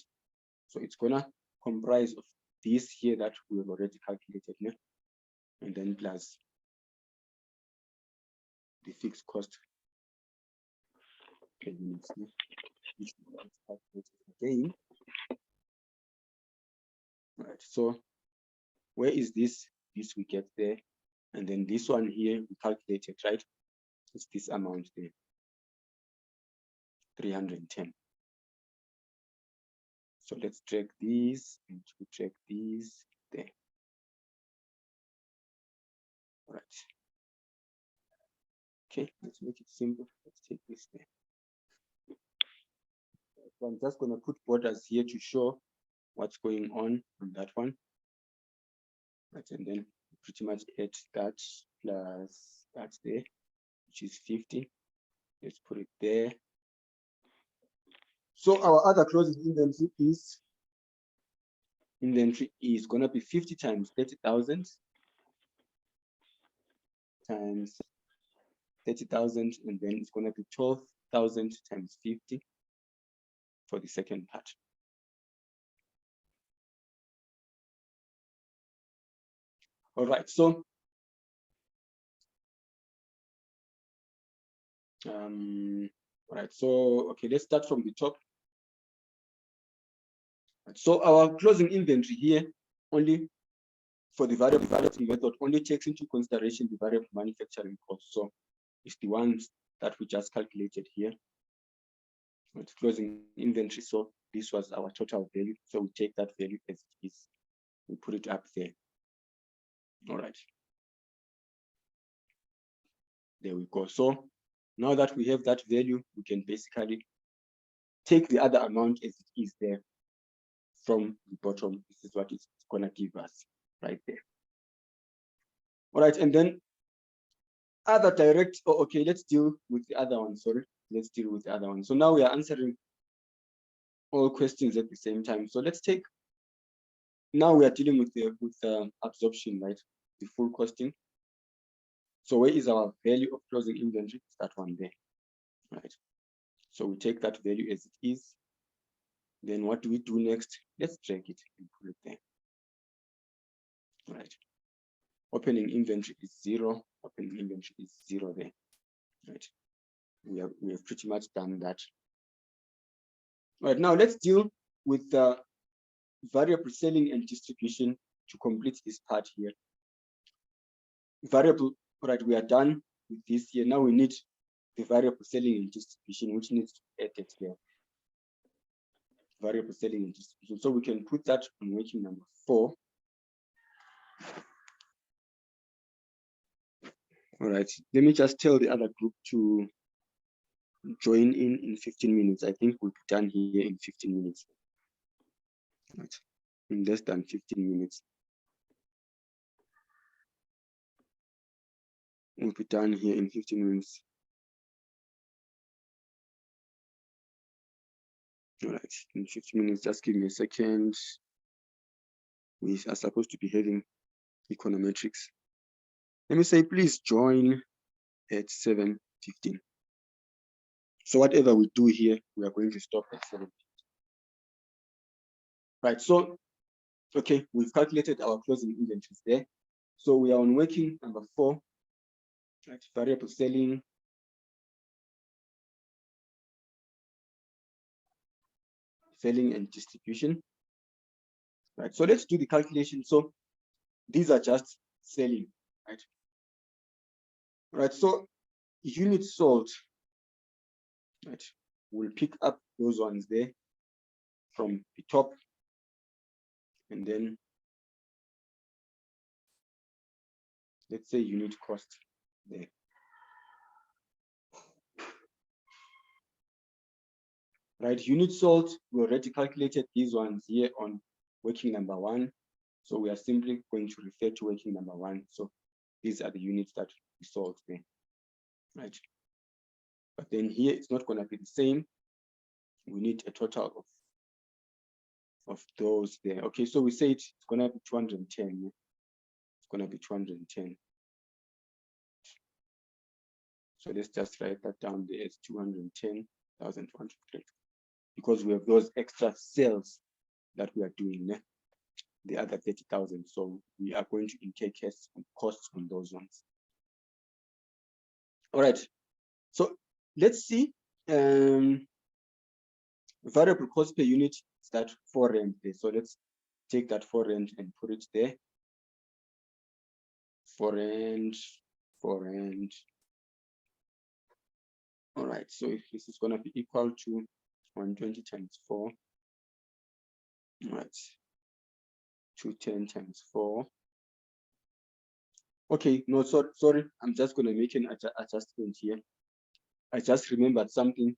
So it's gonna comprise of this here that we have already calculated, yeah? And then plus the fixed cost per unit. Yeah? again. Right, so where is this? This we get there, and then this one here we calculated, right? It's this amount there, 310. So let's drag these and we drag these there. All right. Okay, let's make it simple. Let's take this there. So I'm just going to put borders here to show what's going on that one. Right, and then pretty much add that plus that there, which is 50. Let's put it there. So our other closing inventory is going to be 50 times 30,000 times 30,000, and then it's going to be 12,000 times 50 for the second part. All right, so all right, so okay, let's start from the top. So our closing inventory here only for the variable method only takes into consideration the variable manufacturing cost. So it's the ones that we just calculated here. It's closing inventory. So this was our total value. So we take that value as it is. We put it up there. All right. There we go. So now that we have that value, we can basically take the other amount as it is there from the bottom. This is what it's going to give us right there. All right. And then other direct, oh, okay, let's deal with the other one. Sorry, let's deal with the other one. So now we are answering all questions at the same time. So let's take, now we are dealing with the absorption, right? The full costing. So where is our value of closing inventory? It's that one there, right? So we take that value as it is. Then what do we do next? Let's drag it and put it there. All right. Opening inventory is 0. Opening inventory is 0 there, right? We have pretty much done that. All right, now let's deal with the variable selling and distribution to complete this part here. Variable, all right, we are done with this here. Now we need the variable selling and distribution, which needs to be added here. Variable selling and distribution. So we can put that on working number 4. All right, let me just tell the other group to join in 15 minutes. I think we'll be done here in 15 minutes. Right. In less than 15 minutes. We'll be done here in 15 minutes. All right, in 15 minutes, just give me a second. We are supposed to be having econometrics. Let me say, please join at 7:15. So whatever we do here, we are going to stop at 7:15. Right, so, okay, we've calculated our closing inventories there. So we are on working number 4, right, variable selling. Selling and distribution. Right, so let's do the calculation. So these are just selling, right? Right, so units sold, right? We'll pick up those ones there from the top, and then let's say unit cost there. Right, units sold, we already calculated these ones here on working number 1. So we are simply going to refer to working number 1. So these are the units that we sold there, right? But then here it's not going to be the same. We need a total of those there. Okay, so we say it's going to be 210. It's going to be 210. So let's just write that down there as 210,203, because we have those extra sales that we are doing, the other 30,000. So we are going to incur costs on those ones. All right. So let's see. variable cost per unit is that 4 rand there. So let's take that 4 rand and put it there. 4 rand, 4 rand. All right, so if this is going to be equal to 120 times 4, all right, 210 times 4. Okay, no, sorry, I'm just going to make an adjustment here. I just remembered something.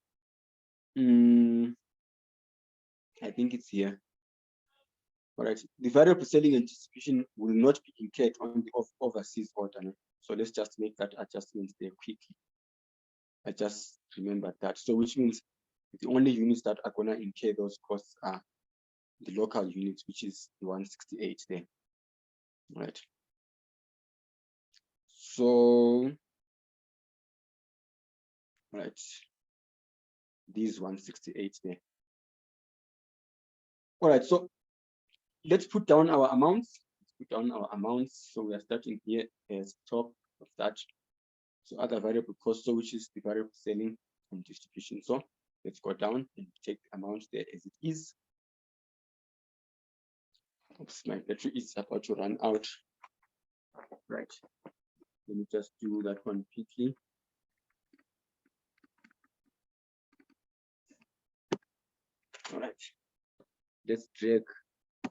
I think it's here. All right, the variable selling and distribution will not be incurred on the overseas order. So let's just make that adjustment there quickly. I just remembered that. So which means the only units that are going to incur those costs are the local units, which is the 168 there. All right. So, all right, these 168 there. All right, so let's put down our amounts. Let's put down our amounts. So we are starting here as top of that. So other variable cost, so which is the variable selling and distribution. So let's go down and take the amount there as it is. Oops, my battery is about to run out. Right. Let me just do that one quickly. All right. Let's drag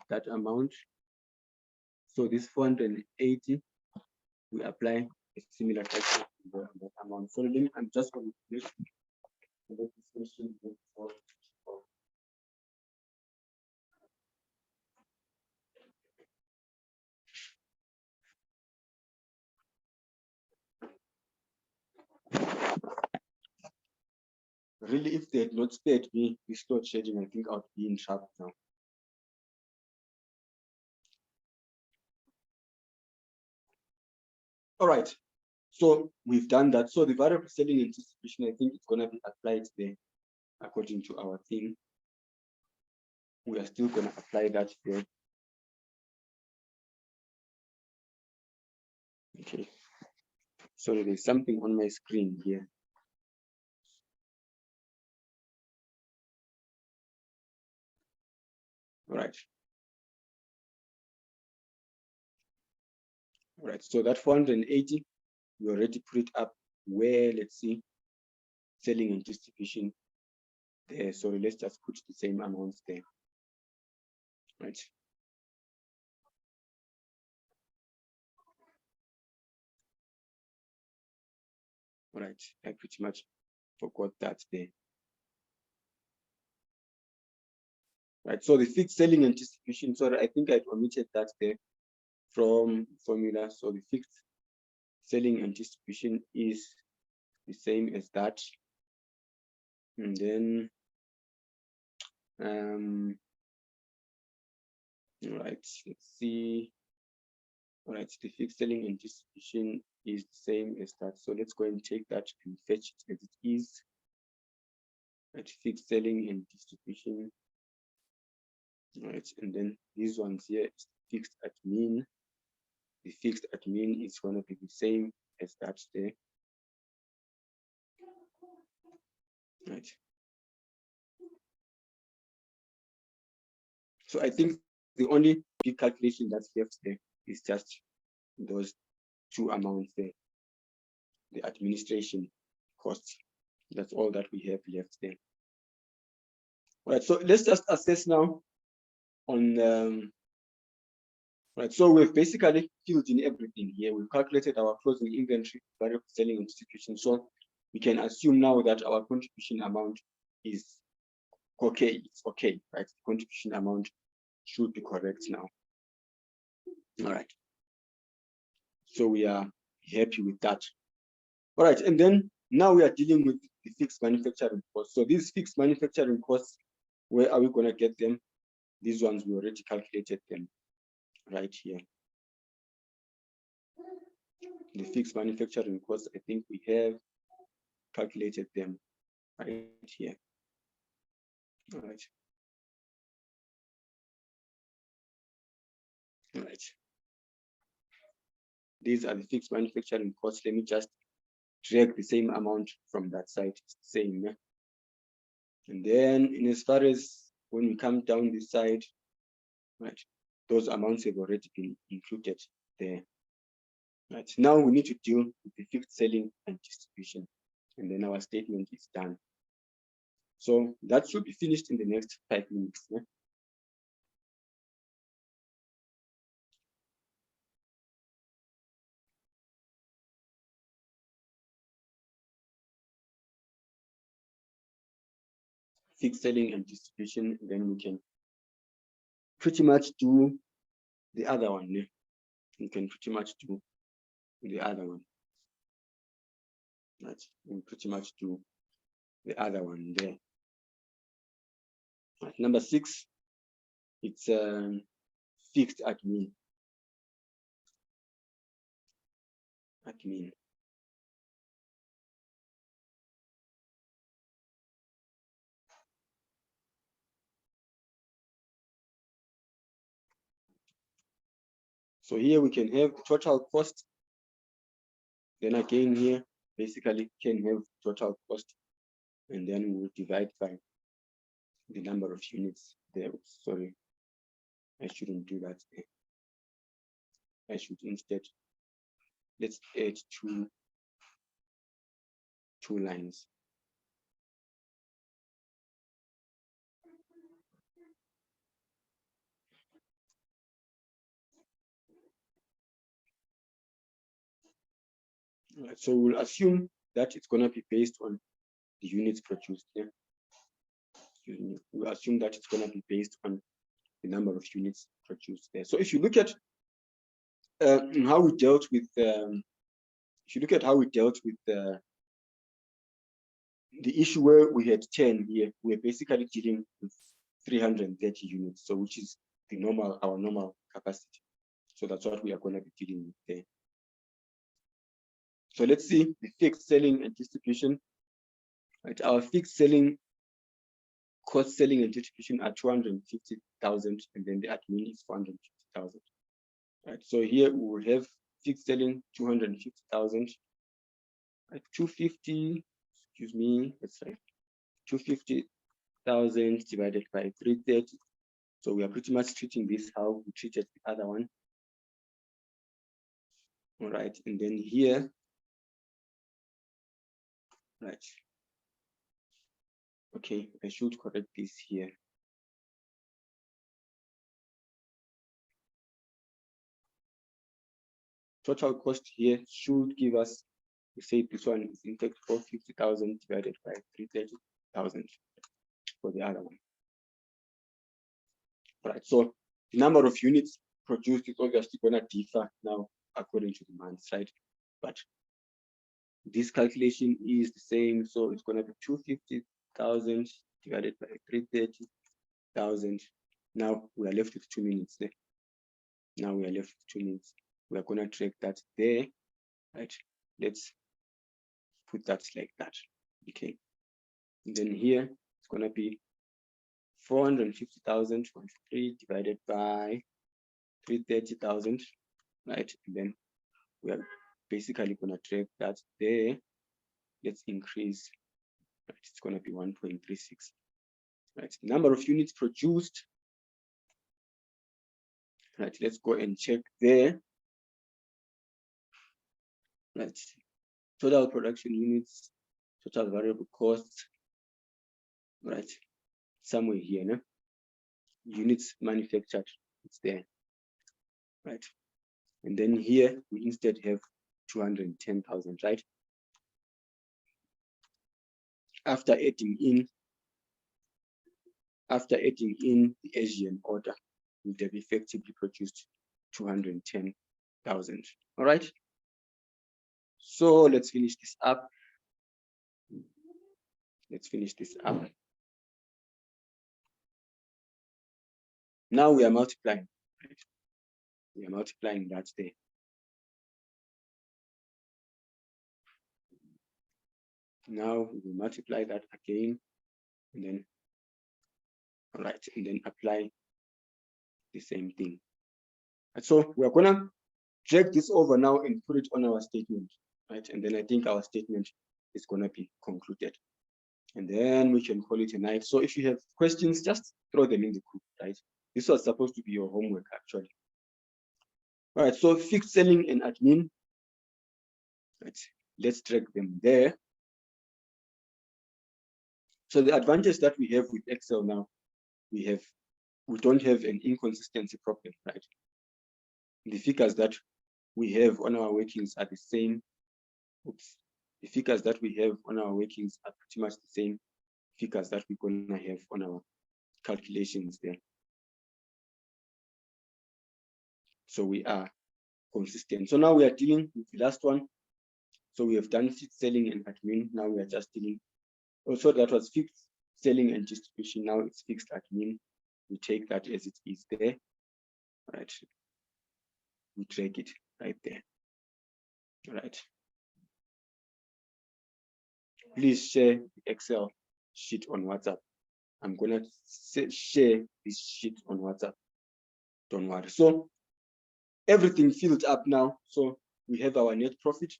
that amount. So this 480, we apply a similar tax on that amount. So I'm just going to let this question before. Really, if they had not spared me this load shedding, I think I would be in trouble now. All right, so we've done that. So the variable selling and distribution, I think it's going to be applied there according to our thing. We are still going to apply that there. Okay, sorry, there's something on my screen here. All right. All right, so that 480, we already put it up where, let's see, selling and distribution there. So let's just put the same amounts there. Right. All right, I pretty much forgot that there. Right, so the fixed selling and distribution, sorry, I think I omitted that there from formula. So the fixed selling and distribution is the same as that. And then, all right, let's see. All right, the fixed selling and distribution is the same as that. So let's go and take that and fetch it as it is. Right, fixed selling and distribution. All right, and then these ones here is fixed admin. The fixed admin is going to be the same as that there. Right. So I think the only big calculation that's left there is just those two amounts there, the administration costs. That's all that we have left there. All right, so let's just assess now on right, so we've basically filled in everything here. We've calculated our closing inventory, variable selling and distribution. So we can assume now that our contribution amount is okay. It's okay, right? The contribution amount should be correct now. All right. So we are happy with that. All right, and then now we are dealing with the fixed manufacturing costs. So these fixed manufacturing costs, where are we going to get them? These ones we already calculated them right here. The fixed manufacturing costs, I think we have calculated them right here. All right. All right. These are the fixed manufacturing costs. Let me just drag the same amount from that side. It's the same. And then in as far as when we come down this side, right, those amounts have already been included there. Right, now we need to deal with the fixed selling and distribution, and then our statement is done. So that should be finished in the next 5 minutes. Yeah? Fixed selling and distribution, then we can pretty much do the other one. Yeah? We can pretty much do the other one. Right, we pretty much do the other one there. Right, number 6, it's fixed admin. So here we can have total cost. Then again here, basically can have total cost, and then we'll divide by the number of units there. Sorry, I shouldn't do that. I should instead, let's add two lines. Right, so we'll assume that it's going to be based on the units produced. Yeah? We'll assume that it's going to be based on the number of units produced there. So if you look at how we dealt with, if you look at how we dealt with the issue where we had 10 here, we're basically dealing with 330 units, so which is the normal, our normal capacity. So that's what we are going to be dealing with there. So let's see the fixed selling and distribution. Right, our fixed selling, cost selling and distribution are 250,000, and then the admin is 450,000. Right, so here we will have fixed selling 250,000. Right, 250, excuse me, that's right, 250,000 divided by 330. So we are pretty much treating this how we treated the other one. All right, and then here, right. Okay, I should correct this here. Total cost here should give us, we say this one is in fact 450,000 divided by 330,000 for the other one. All right, so the number of units produced is obviously going to differ now according to the months, right? But this calculation is the same, so it's going to be 250,000 divided by 330,000. Now we are left with 2 minutes there. Now we are left with 2 minutes. We are going to track that there, right? Let's put that like that. Okay. And then here it's going to be 450,000 divided by 330,000, right? And then we are basically going to track that there. Let's increase. Right? It's going to be 1.36. Right? Number of units produced. Right? Let's go and check there. Right? Total production units, total variable costs. Right? Somewhere here, no? Units manufactured, it's there. Right? And then here we instead have 210,000, right? After adding in the Asian order, we would have effectively produced 210,000. All right. So let's finish this up. Let's finish this up. Now we are multiplying. Right? We are multiplying that there. Now we will multiply that again, and then, all right, and then apply the same thing. And so we are gonna drag this over now and put it on our statement, right? And then I think our statement is gonna be concluded. And then we can call it a night. So if you have questions, just throw them in the group, right? This was supposed to be your homework, actually. All right, so fixed selling and admin. Right, let's drag them there. So the advantage that we have with Excel now, we don't have an inconsistency problem, right? The figures that we have on our workings are the same. Oops. The figures that we have on our workings are pretty much the same figures that we're gonna have on our calculations there. So we are consistent. So now we are dealing with the last one. So we have done fixed selling and admin. Now we are just dealing. Also, that was fixed selling and distribution. Now it's fixed admin. We take that as it is there. All right. We drag it right there. All right. Please share the Excel sheet on WhatsApp. I'm gonna share this sheet on WhatsApp. Don't worry. So everything filled up now. So we have our net profit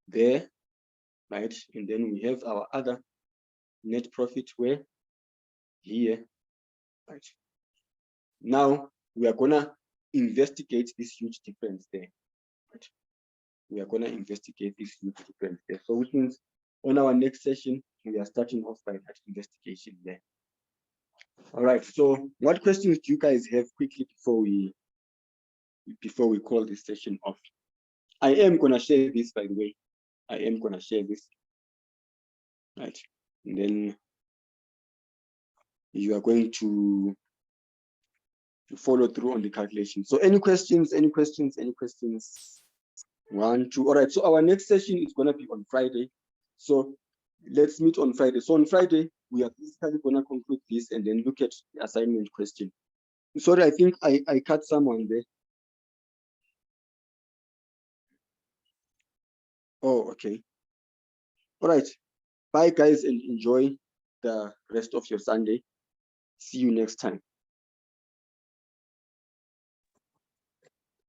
there, right? And then we have our other net profit where here, right? Now we are gonna investigate this huge difference there, right? We are gonna investigate this huge difference there. So which means on our next session, we are starting off by that investigation there. All right, so what questions do you guys have quickly before we call this session off? I am gonna share this, by the way. I am gonna share this, right? And then you are going to follow through on the calculation. So any questions, any questions, any questions? 1, 2, all right. So our next session is gonna be on Friday. So let's meet on Friday. So on Friday, we are basically gonna conclude this and then look at the assignment question. Sorry, I think I cut someone there. Oh, okay. All right. Bye, guys, and enjoy the rest of your Sunday. See you next time.